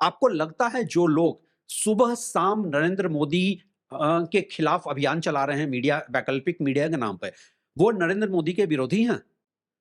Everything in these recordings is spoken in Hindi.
आपको लगता है जो लोग सुबह शाम नरेंद्र मोदी के खिलाफ अभियान चला रहे हैं मीडिया, वैकल्पिक मीडिया के नाम पे, वो नरेंद्र मोदी के विरोधी हैं?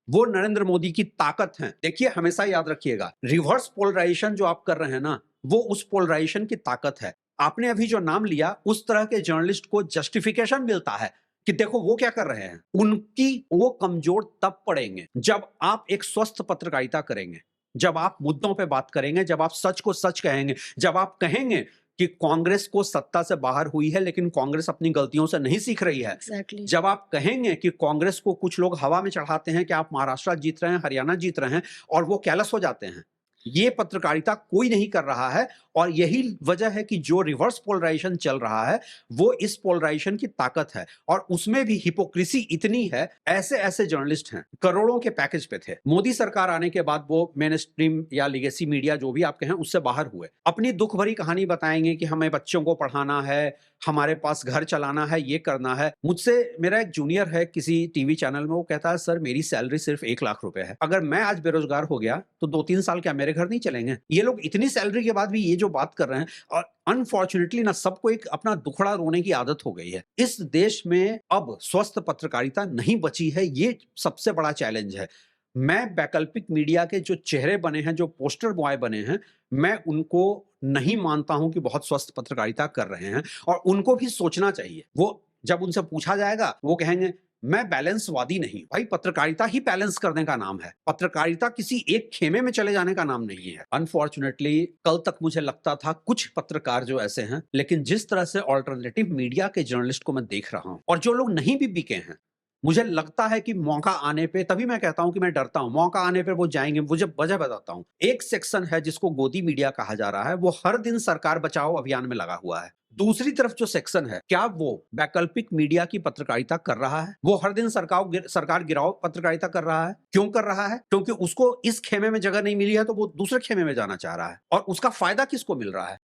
वो नरेंद्र मोदी की ताकत हैं। देखिए, हमेशा याद रखिएगा, रिवर्स पोलराइजेशन जो आप कर रहे हैं ना, वो उस पोलराइजेशन की ताकत है। आपने अभी जो नाम लिया, उस तरह के जर्नलिस्ट को जस्टिफिकेशन मिलता है कि देखो वो क्या कर रहे हैं। उनकी वो कमजोर तब पड़ेंगे जब आप एक स्वस्थ पत्रकारिता करेंगे, जब आप मुद्दों पे बात करेंगे, जब आप सच को सच कहेंगे, जब आप कहेंगे कि कांग्रेस को सत्ता से बाहर हुई है लेकिन कांग्रेस अपनी गलतियों से नहीं सीख रही है। एग्जैक्टली। जब आप कहेंगे कि कांग्रेस को कुछ लोग हवा में चढ़ाते हैं कि आप महाराष्ट्र जीत रहे हैं, हरियाणा जीत रहे हैं, और वो कैलस हो जाते हैं। ये पत्रकारिता कोई नहीं कर रहा है, और यही वजह है कि जो रिवर्स पोलराइजेशन चल रहा है वो इस पोलराइजेशन की ताकत है, और उसमें भी हिपोक्रेसी इतनी है। ऐसे ऐसे जर्नलिस्ट हैं, करोड़ों के पैकेज पे थे, मोदी सरकार आने के बाद वो मेन स्ट्रीम या लिगेसी मीडिया जो भी आप कहें उससे बाहर हुए, अपनी दुख भरी कहानी बताएंगे कि हमें बच्चों को पढ़ाना है, हमारे पास घर चलाना है, ये करना है। मुझसे मेरा एक जूनियर है किसी टीवी चैनल में, वो कहता है सर मेरी सैलरी सिर्फ 1 लाख रुपए है, अगर मैं आज बेरोजगार हो गया तो 2-3 साल क्या मेरे घर नहीं चलेंगे? ये लोग इतनी सैलरी के बाद भी ये जो बात कर रहे हैं, और अनफॉर्चुनेटली ना सबको एक अपना दुखड़ा रोने की आदत हो गई है। इस देश में अब स्वस्थ पत्रकारिता नहीं बची है, ये सबसे बड़ा चैलेंज है। मैं वैकल्पिक मीडिया के जो चेहरे बने हैं, जो पोस्टर बॉय बने हैं, मैं उनको नहीं मानता हूं कि बहुत स्वस्थ पत्रकारिता कर रहे हैं, और उनको भी सोचना चाहिए। वो जब उनसे पूछा जाएगा वो कहेंगे मैं बैलेंसवादी नहीं। भाई, पत्रकारिता ही बैलेंस करने का नाम है, पत्रकारिता किसी एक खेमे में चले जाने का नाम नहीं है। अनफॉर्चुनेटली कल तक मुझे लगता था कुछ पत्रकार जो ऐसे हैं, लेकिन जिस तरह से ऑल्टरनेटिव मीडिया के जर्नलिस्ट को मैं देख रहा हूं, और जो लोग नहीं भी बिके हैं, मुझे लगता है कि मौका आने पे, तभी मैं कहता हूं कि मैं डरता हूं, मौका आने पे वो जाएंगे। मुझे वजह बताता हूं। एक सेक्शन है जिसको गोदी मीडिया कहा जा रहा है, वो हर दिन सरकार बचाओ अभियान में लगा हुआ है। दूसरी तरफ जो सेक्शन है, क्या वो वैकल्पिक मीडिया की पत्रकारिता कर रहा है? वो हर दिन सरकार गिराओ पत्रकारिता कर रहा है। क्यों कर रहा है? क्योंकि उसको इस खेमे में जगह नहीं मिली है, तो वो दूसरे खेमे में जाना चाह रहा है, और उसका फायदा किसको मिल रहा है?